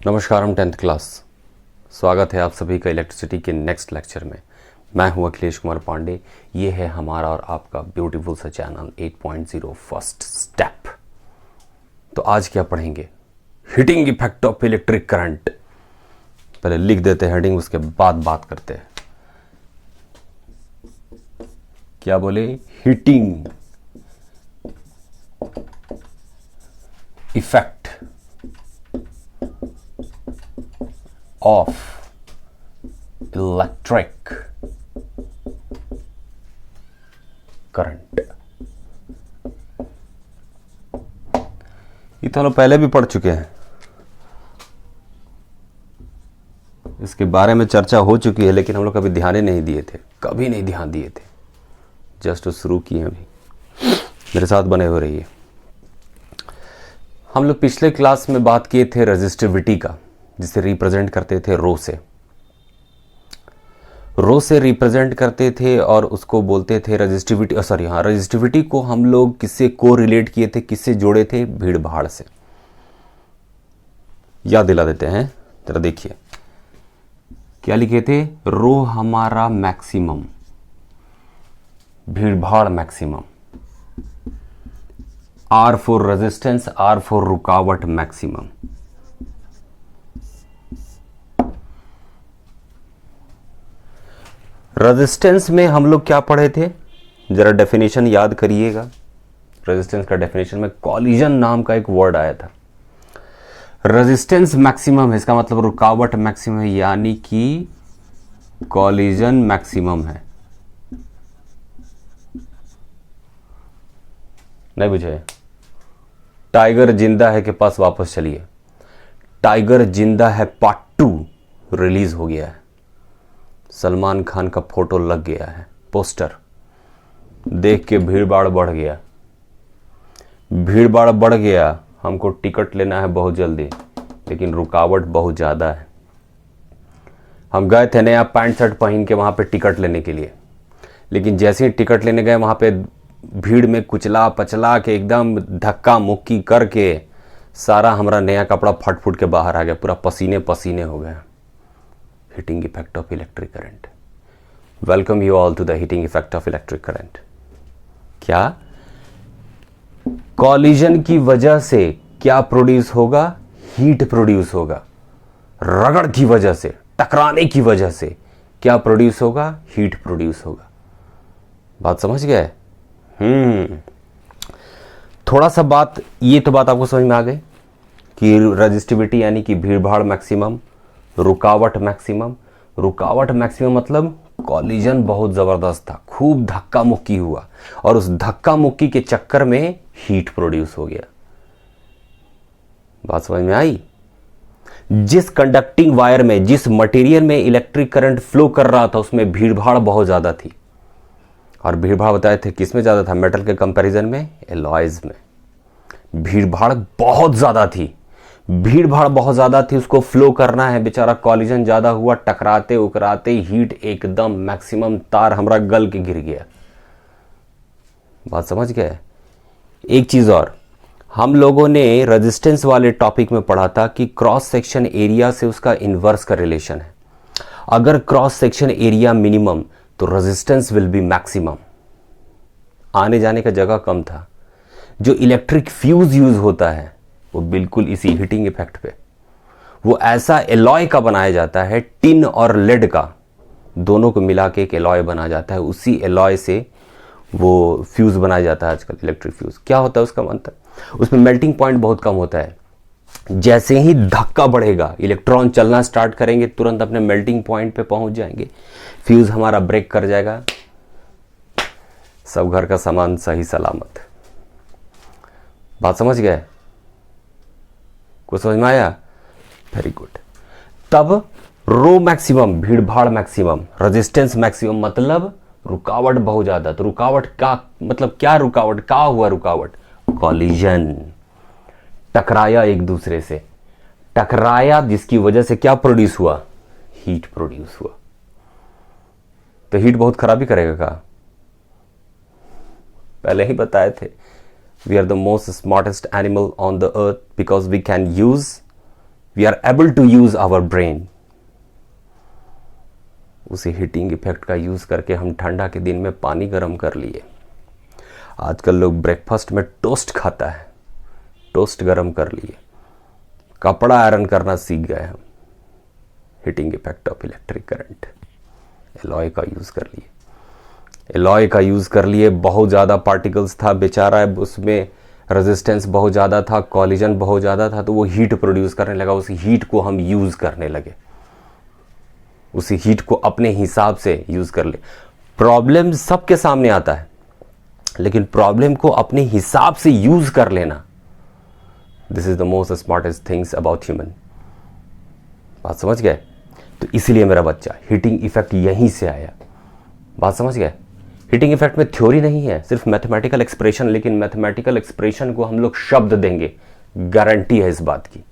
नमस्कार, हम 10th class. स्वागत है आप सभी का इलेक्ट्रिसिटी के नेक्स्ट लेक्चर में। मैं हूं अखिलेश कुमार पांडे। ये है हमारा और आपका ब्यूटीफुल सा चैनल 8.0 फर्स्ट स्टेप। तो आज क्या पढ़ेंगे? Heating effect of electric current. पहले लिख देते हैं हेडिंग, उसके बाद बात करते हैं। क्या बोले? Heating effect of electric current। ये तो हम लोग पहले भी पढ़ चुके हैं, इसके बारे में चर्चा हो चुकी है, लेकिन हम लोग कभी ध्यान ही नहीं दिए थे, कभी नहीं ध्यान दिए थे। जस्ट शुरू किए हैं अभी, मेरे साथ बने हो रही है। हम लोग पिछले क्लास में बात किए थे रेजिस्टिविटी का, जिसे रिप्रेजेंट करते थे रो से रिप्रेजेंट करते थे और उसको बोलते थे रेजिस्टिविटी। रेजिस्टिविटी को हम लोग किससे को रिलेट किए थे, किससे जोड़े थे? भीड़ भाड़ से। याद दिला देते हैं, जरा देखिए क्या लिखे थे। रो हमारा मैक्सिमम, भीड़ भाड़ maximum. R for resistance, R for रुकावट मैक्सिमम। रेजिस्टेंस में हम लोग क्या पढ़े थे? जरा डेफिनेशन याद करिएगा। रेजिस्टेंस का डेफिनेशन में कॉलिजन नाम का एक वर्ड आया था। रेजिस्टेंस मैक्सिमम है, इसका मतलब रुकावट मैक्सिमम है, यानी कि कॉलिजन मैक्सिमम है। नहीं बुझे? टाइगर जिंदा है के पास वापस चलिए। टाइगर जिंदा है पार्ट 2 रिलीज हो गया है। सलमान खान का फोटो लग गया है, पोस्टर देख के भीड़ भाड़ बढ़ गया। हमको टिकट लेना है बहुत जल्दी, लेकिन रुकावट बहुत ज़्यादा है। हम गए थे नया पैंट शर्ट पहन के वहाँ पे टिकट लेने के लिए, लेकिन जैसे ही टिकट लेने गए वहाँ पे भीड़ में कुचला पचला के एकदम धक्का मुक्की करके सारा हमारा नया कपड़ा फट फुट के बाहर आ गया, पूरा पसीने पसीने हो गए। Heating effect of electric current. Welcome you all to the heating effect of electric current. क्या कॉलिजन की वजह से क्या प्रोड्यूस होगा? हीट प्रोड्यूस होगा। रगड़ की वजह से, टकराने की वजह से क्या प्रोड्यूस होगा? हीट प्रोड्यूस होगा। बात समझ गए? थोड़ा सा बात, ये तो बात आपको समझ में आ गई कि रेजिस्टिविटी यानी कि भीड़ भाड़ मैक्सिमम, रुकावट मैक्सिमम मतलब कॉलिजन बहुत जबरदस्त था, खूब धक्का मुक्की हुआ और उस धक्का मुक्की के चक्कर में हीट प्रोड्यूस हो गया। बात समझ में आई? जिस कंडक्टिंग वायर में, जिस मटेरियल में इलेक्ट्रिक करंट फ्लो कर रहा था, उसमें भीड़ भाड़ बहुत ज्यादा थी। और भीड़ भाड़ बताए थे किस में ज्यादा था? मेटल के कंपैरिजन में एलॉयज में भीड़ भाड़ बहुत ज्यादा थी। उसको फ्लो करना है, बेचारा कॉलिजन ज्यादा हुआ, टकराते उकराते हीट एकदम मैक्सिमम, तार हमरा गल के गिर गया। बात समझ गए? एक चीज और, हम लोगों ने रेजिस्टेंस वाले टॉपिक में पढ़ा था कि क्रॉस सेक्शन एरिया से उसका इनवर्स का रिलेशन है। अगर क्रॉस सेक्शन एरिया मिनिमम तो रेजिस्टेंस विल बी मैक्सिमम। आने जाने का जगह कम था। जो इलेक्ट्रिक फ्यूज यूज होता है वो बिल्कुल इसी हीटिंग इफेक्ट पे, वो ऐसा एलॉय का बनाया जाता है, टिन और लेड का दोनों को मिला के एक एलॉय बना जाता है। उसी एलॉय से वो फ्यूज बनाया जाता है आजकल, इलेक्ट्रिक फ्यूज। क्या होता है उसका मंत्र? उसमें मेल्टिंग पॉइंट बहुत कम होता है। जैसे ही धक्का बढ़ेगा, इलेक्ट्रॉन चलना स्टार्ट करेंगे, तुरंत अपने मेल्टिंग पॉइंट पे पहुंच जाएंगे, फ्यूज हमारा ब्रेक कर जाएगा, सब घर का सामान सही सलामत। बात समझ गए? कुछ समझ में आया? Very good. तब रो मैक्सिमम, भीड़ भाड़ मैक्सिमम, रेजिस्टेंस मैक्सिमम मतलब रुकावट बहुत ज्यादा। तो रुकावट का मतलब क्या? रुकावट का हुआ? रुकावट कॉलिजन, टकराया एक दूसरे से, टकराया जिसकी वजह से क्या प्रोड्यूस हुआ? हीट प्रोड्यूस हुआ। तो हीट बहुत खराबी करेगा का? पहले ही बताए थे, we are the most smartest animal on the earth because we can use we are able to use our brain. उसी हीटिंग इफेक्ट का यूज करके हम ठंडा के दिन में पानी गर्म कर लिए। आजकल लोग ब्रेकफास्ट में टोस्ट खाता है, टोस्ट गर्म कर लिए। कपड़ा आयरन करना सीख गए हम, heating effect of electric current. Alloy का यूज कर लिए, एलॉय का यूज कर लिए। बहुत ज़्यादा पार्टिकल्स था बेचारा, उसमें रेजिस्टेंस बहुत ज़्यादा था, कॉलिजन बहुत ज़्यादा था, तो वो हीट प्रोड्यूस करने लगा। उस हीट को हम यूज करने लगे, उसी हीट को अपने हिसाब से यूज कर ले। प्रॉब्लम सबके सामने आता है, लेकिन प्रॉब्लम को अपने हिसाब से यूज कर लेना, this is the most smartest things about human. बात समझ गए? तो इसलिए मेरा बच्चा हीटिंग इफेक्ट यहीं से आया। बात समझ गए? हीटिंग इफेक्ट में थ्योरी नहीं है, सिर्फ मैथमेटिकल एक्सप्रेशन, लेकिन मैथमेटिकल एक्सप्रेशन को हम लोग शब्द देंगे, गारंटी है इस बात की।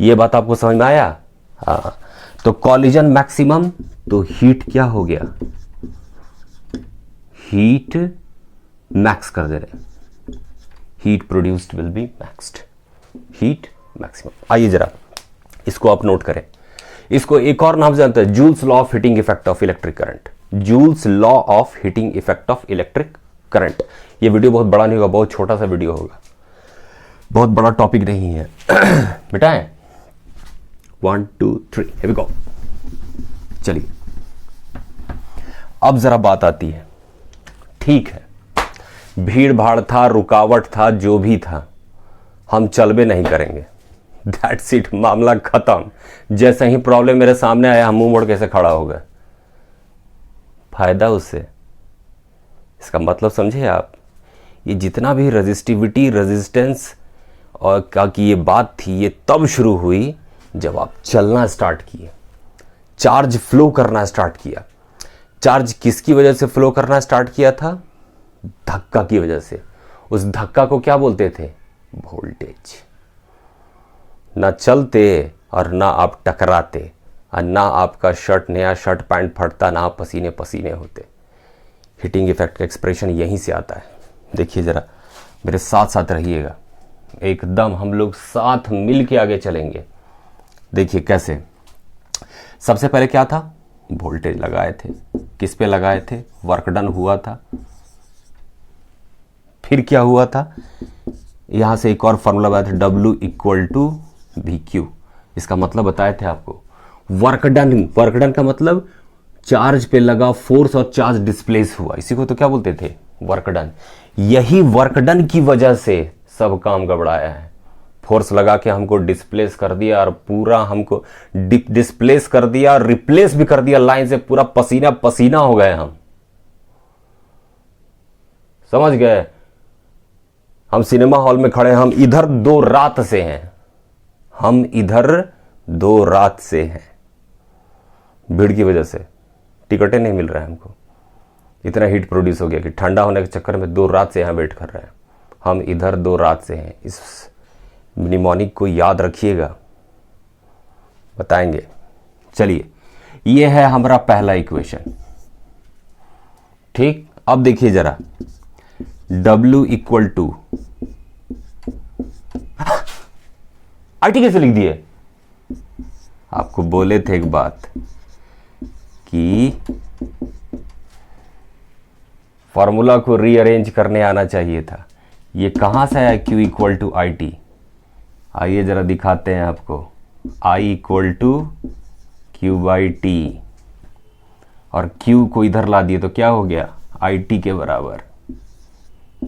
ये बात आपको समझ में आया? हाँ। तो कॉलिजन मैक्सिमम, तो हीट क्या हो गया? हीट मैक्स कर दे रहे, heat produced will be maxed, heat maximum. आइए जरा इसको आप नोट करें। इसको एक और नाम जानते हैं, joules law of heating effect of electric current. Joules law of heating effect of electric current. ये वीडियो बहुत बड़ा नहीं होगा, बहुत छोटा सा वीडियो होगा, बहुत बड़ा टॉपिक नहीं है। बेटा है 1 2 3 here we go। चलिए अब जरा बात आती है, ठीक है भीड़ भाड़ था, रुकावट था, जो भी था, हम चलबे नहीं करेंगे, दैट्स इट, मामला खत्म। जैसे ही प्रॉब्लम मेरे सामने आया, हम मुंह मोड़ कैसे खड़ा हो गए। फायदा उससे, इसका मतलब समझे आप? ये जितना भी रजिस्टिविटी, रेजिस्टेंस और क्या की ये बात थी, ये तब शुरू हुई जब आप चलना स्टार्ट किए, चार्ज फ्लो करना स्टार्ट किया। चार्ज किसकी वजह से फ्लो करना स्टार्ट किया था? धक्का की वजह से। उस धक्का को क्या बोलते थे? वोल्टेज। ना चलते और ना आप टकराते, और ना आपका शर्ट, नया शर्ट पैंट फटता, ना आप पसीने पसीने होते। हीटिंग इफेक्ट का एक्सप्रेशन यहीं से आता है। देखिए जरा, मेरे साथ साथ रहिएगा, एकदम हम लोग साथ मिल के आगे चलेंगे। देखिए कैसे। सबसे पहले क्या था? वोल्टेज लगाए थे। किस पे लगाए थे? वर्क डन हुआ था। फिर क्या हुआ था? यहां से एक और फॉर्मूला बताया था, W इक्वल टू VQ। इसका मतलब बताए थे आपको, वर्क डन। वर्क डन का मतलब चार्ज पे लगा फोर्स और चार्ज डिस्प्लेस हुआ, इसी को तो क्या बोलते थे? Work done. यही वर्क डन की वजह से सब काम गड़बड़ाया है। फोर्स लगा के हमको डिस्प्लेस कर दिया, और पूरा हमको डिस्प्लेस कर दिया, रिप्लेस भी कर दिया लाइन से, पूरा पसीना पसीना हो गए हम। समझ गए? हम सिनेमा हॉल में खड़े, हम इधर 2 रात से हैं, हम इधर 2 रात से हैं, भीड़ की वजह से टिकटें नहीं मिल रहा है हमको। इतना हीट प्रोड्यूस हो गया कि ठंडा होने के चक्कर में 2 रात से यहां वेट कर रहे हैं। हम इधर 2 रात से हैं। इस निमोनिक को याद रखिएगा, बताएंगे। चलिए, ये है हमारा पहला इक्वेशन, ठीक। अब देखिए जरा, W इक्वल टू IT कैसे लिख दिए? आपको बोले थे एक बात कि फॉर्मूला को रीअरेंज करने आना चाहिए था। ये कहां से आया? Q equal to IT। आइए जरा दिखाते हैं आपको। I इक्वल टू Q/T, और Q को इधर ला दिए तो क्या हो गया? IT के बराबर।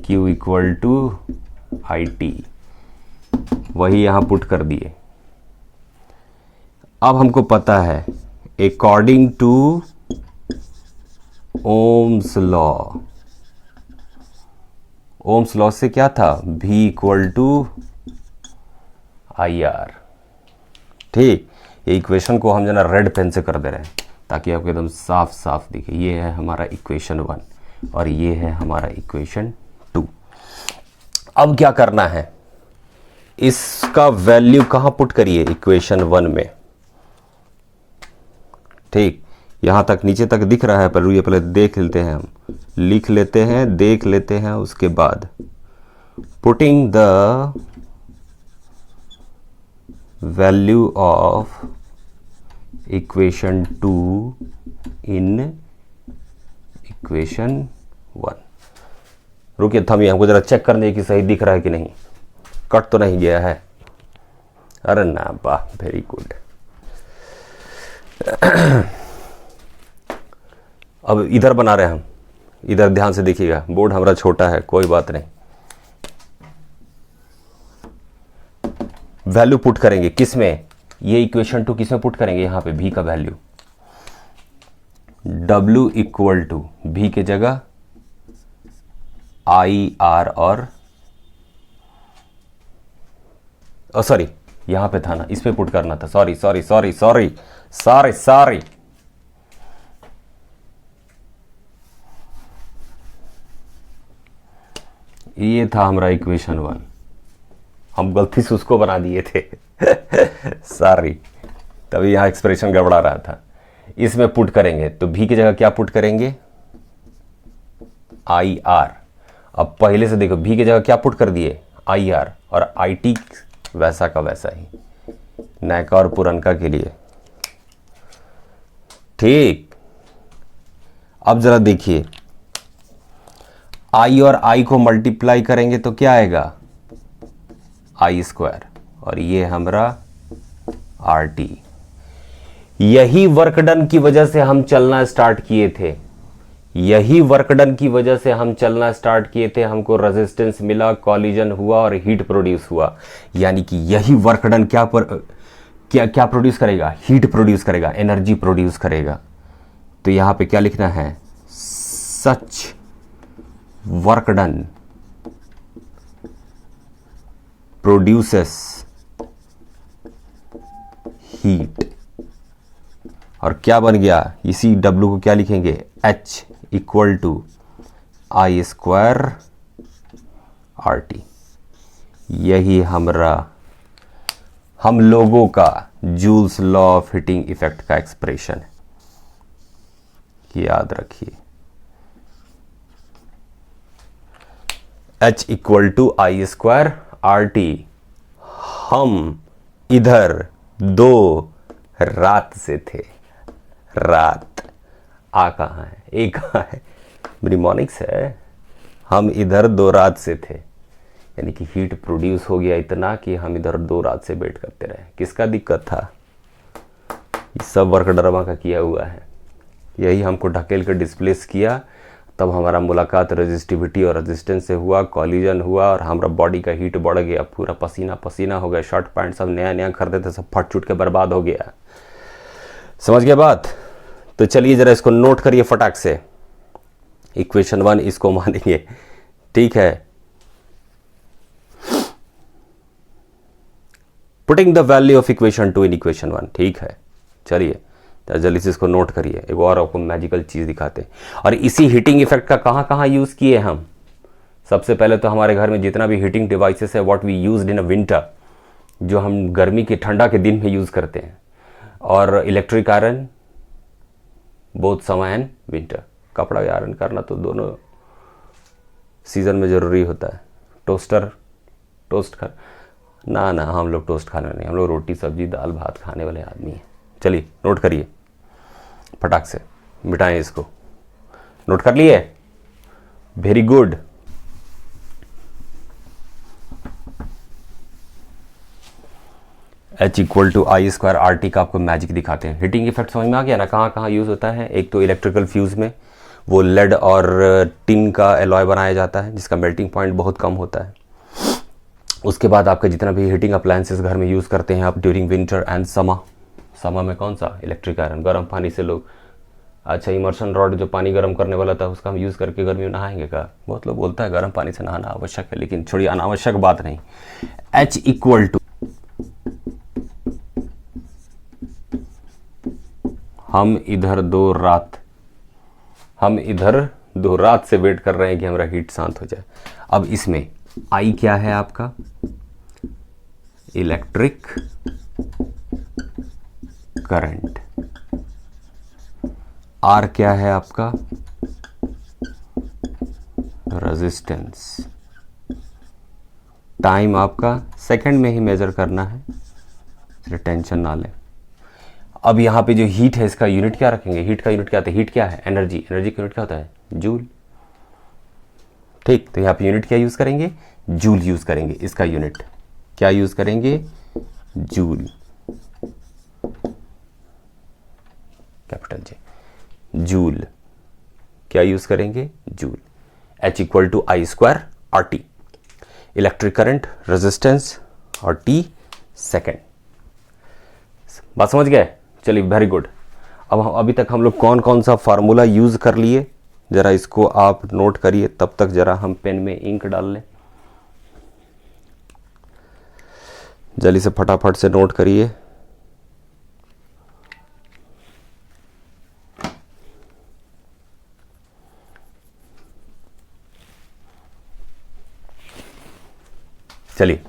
Q इक्वल टू IT, वही यहां पुट कर दिए। अब हमको पता है, according to Ohm's law, Ohm's law से क्या था? V equal to IR। ठीक, ये इक्वेशन को हम जना रेड पेन से कर दे रहे हैं ताकि आपको एकदम साफ साफ दिखे। ये है हमारा इक्वेशन 1 और ये है हमारा इक्वेशन 2। अब क्या करना है? इसका वैल्यू कहां पुट करिए? इक्वेशन 1 में। ठीक, यहां तक नीचे तक दिख रहा है, पर ये पहले देख लेते हैं, हम लिख लेते हैं, देख लेते हैं, उसके बाद putting the value of equation 2 in equation 1। रुकिए, थमिए, हमको जरा चेक करने की सही दिख रहा है कि नहीं, कट तो नहीं गया है। अरे ना, वाह, वेरी गुड। अब इधर बना रहे हम, इधर ध्यान से देखिएगा, बोर्ड हमारा छोटा है, कोई बात नहीं। वैल्यू पुट करेंगे किस में, ये इक्वेशन 2 किस में पुट करेंगे, यहां पे भी का वैल्यू W इक्वल टू भी के जगह IR और सॉरी, यहां पे था ना, इस पे पुट करना था, sorry sorry sorry sorry sorry sorry. ये था हमारा इक्वेशन 1, हम गलती से उसको बना दिए थे सॉरी, तभी यहां एक्सप्रेशन गड़बड़ा रहा था। इसमें पुट करेंगे तो भी की जगह क्या पुट करेंगे, IR। अब पहले से देखो, भी की जगह क्या पुट कर दिए, IR, और IT वैसा का वैसा ही, नयका और पुरनका के लिए, ठीक। अब जरा देखिए, I और I को मल्टीप्लाई करेंगे तो क्या आएगा, I², और ये हमारा RT। यही वर्क डन की वजह से हम चलना स्टार्ट किए थे, यही वर्क डन की वजह से हम चलना स्टार्ट किए थे, हमको रेजिस्टेंस मिला, कॉलिजन हुआ और हीट प्रोड्यूस हुआ। यानी कि यही वर्क डन क्या प्रोड्यूस करेगा, हीट प्रोड्यूस करेगा, एनर्जी प्रोड्यूस करेगा। तो यहां पे क्या लिखना है, such work done produces heat, और क्या बन गया, इसी W को क्या लिखेंगे, H equal to I² RT। यही हमारा, हम लोगों का Joule's law of heating effect का एक्सप्रेशन है, याद रखिए। H equal to I² RT। हम इधर 2 रात से थे, रात आ कहाँ है, ए कहाँ है, ब्रिमोनिक्स है। हम इधर 2 रात से थे, यानी कि हीट प्रोड्यूस हो गया इतना कि हम इधर 2 रात से वेट करते रहे। किसका दिक्कत था, ये सब वर्क ड्रामा का किया हुआ है, यही हमको ढकेल कर डिस्प्लेस किया। तब हमारा मुलाकात रेजिस्टिविटी और रेजिस्टेंस से हुआ, कॉलिजन हुआ, और हमारा बॉडी का हीट बढ़ गया, पूरा पसीना पसीना हो गया, शर्ट पैंट सब नया नया खरीदे थे, सब फट चुट के बर्बाद हो गया। समझ गया बात। तो चलिए जरा इसको नोट करिए फटाक से, इक्वेशन 1 इसको मानेंगे, ठीक है। Putting the value of equation 2 in equation 1, ठीक है। चलिए जल्दी से इसको नोट करिए। एक और आपको मैजिकल चीज दिखाते हैं, और इसी हीटिंग इफेक्ट का कहां कहां यूज किए हम। सबसे पहले तो हमारे घर में जितना भी हीटिंग डिवाइसेस है, what we used in a winter, जो हम गर्मी के ठंडा के दिन में यूज करते हैं, और electric iron both summer and winter. कपड़ा आयरन करना तो दोनों सीजन में ज़रूरी होता है। टोस्टर, टोस्ट खा ना ना, हम लोग टोस्ट खाने नहीं, हम लोग रोटी सब्जी दाल भात खाने वाले आदमी हैं। चलिए नोट करिए फटाक से, मिटाएं इसको। नोट कर लिए, very good. H equal to I² RT का आपको मैजिक दिखाते हैं। हीटिंग इफेक्ट समझ में आ गया ना, कहाँ कहाँ यूज़ होता है। एक तो इलेक्ट्रिकल फ्यूज़ में, वो लेड और टिन का एलॉय बनाया जाता है, जिसका मेल्टिंग पॉइंट बहुत कम होता है। उसके बाद आपका जितना भी हीटिंग अप्लायंसेस घर में यूज़ करते हैं आप during winter and summer. Summer में कौन सा, इलेक्ट्रिक आयरन, गर्म पानी से लोग, अच्छा इमर्शन रॉड जो पानी गर्म करने वाला था उसका हम यूज़ करके गर्मी में नहाएंगे का। बहुत लोग बोलता है गर्म पानी से नहाना आवश्यक है, लेकिन छोड़िए, अनावश्यक बात नहीं। H इक्वल टू, हम इधर दो रात से वेट कर रहे हैं कि हमारा हीट शांत हो जाए। अब इसमें I क्या है आपका, इलेक्ट्रिक करंट। R क्या है आपका, रेजिस्टेंस। टाइम आपका सेकंड में ही मेजर करना है, चलिए टेंशन ना लें। अब यहाँ पे जो हीट है इसका यूनिट क्या रखेंगे, हीट का यूनिट क्या होता है, हीट क्या है, एनर्जी, एनर्जी का यूनिट क्या होता है, जूल। ठीक, तो यहाँ पे यूनिट क्या यूज करेंगे, जूल यूज करेंगे। इसका यूनिट क्या यूज करेंगे, जूल, कैपिटल जे, जूल क्या यूज करेंगे, joule. H equal to I square R T, electric current, resistance और टी सेकेंड। बात समझ गए, चलिए वेरी गुड। अब अभी तक हम लोग कौन कौन सा फार्मूला यूज कर लिए, जरा इसको आप नोट करिए, तब तक जरा हम पेन में इंक डाल लें। जल्दी से फटाफट से नोट करिए। चलिए,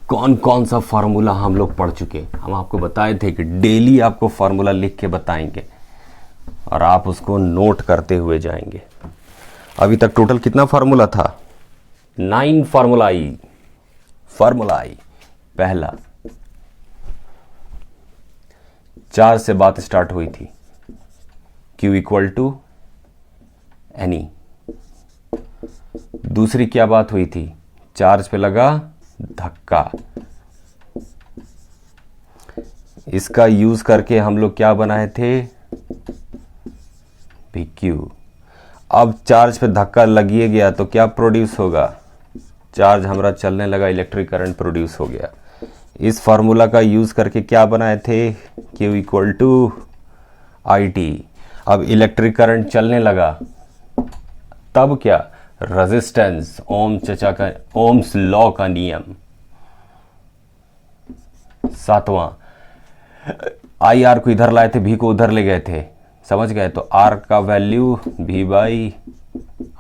कौन कौन सा फार्मूला हम लोग पढ़ चुके, हम आपको बताए थे कि डेली आपको फार्मूला लिख के बताएंगे और आप उसको नोट करते हुए जाएंगे। अभी तक टोटल कितना फार्मूला था, 9 फार्मूला आई। फार्मूला आई पहला, 4 से बात स्टार्ट हुई थी, Q इक्वल टू एनी। दूसरी क्या बात हुई थी, चार्ज पे लगा धक्का। इसका यूज करके हम लोग क्या बनाए थे, PQ। अब चार्ज पे धक्का लगिए गया तो क्या प्रोड्यूस होगा, चार्ज हमारा चलने लगा, इलेक्ट्रिक करंट प्रोड्यूस हो गया। इस फार्मूला का यूज करके क्या बनाए थे, Q इक्वल टू IT। अब इलेक्ट्रिक करंट चलने लगा, तब क्या, रेजिस्टेंस, ओम्स लॉ का नियम। 7वां, IR को इधर लाए थे, V को उधर ले गए थे, समझ गए, तो R का वैल्यू V बाई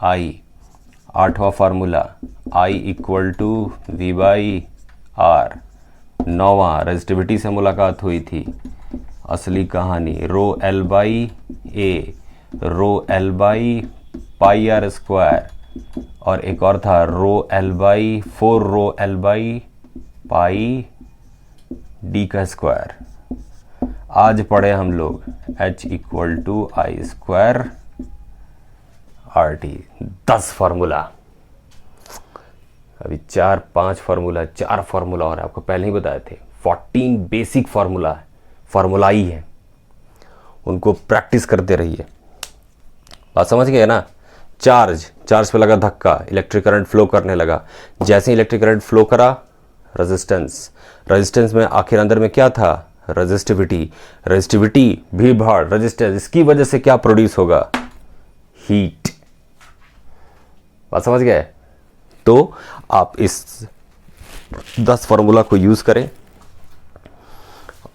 I। 8वां formula, I equal to V by R। 9वां, रेजिस्टिविटी से मुलाकात हुई थी, असली कहानी, rho L by A, rho L by pi R square, और एक और था rho L by 4 rho L by pi D का स्क्वायर। आज पढ़े हम लोग H equal to I square R T. 10 formula, अभी 4-5 फार्मूला, 4 फार्मूला और आपको पहले ही बताए थे। 14 बेसिक फार्मूला ही है, उनको प्रैक्टिस करते रहिए। बात समझ गए ना, चार्ज पे लगा धक्का, इलेक्ट्रिक करंट फ्लो करने लगा। जैसे इलेक्ट्रिक करंट फ्लो करा, रेजिस्टेंस में आखिर अंदर में क्या था, रेजिस्टिविटी भीड़ भाड़, रेजिस्टेंस, इसकी वजह से क्या प्रोड्यूस होगा, हीट। बात समझ गए, तो आप इस 10 फार्मूला को यूज करें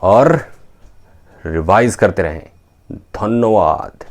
और रिवाइज करते रहें। धन्यवाद।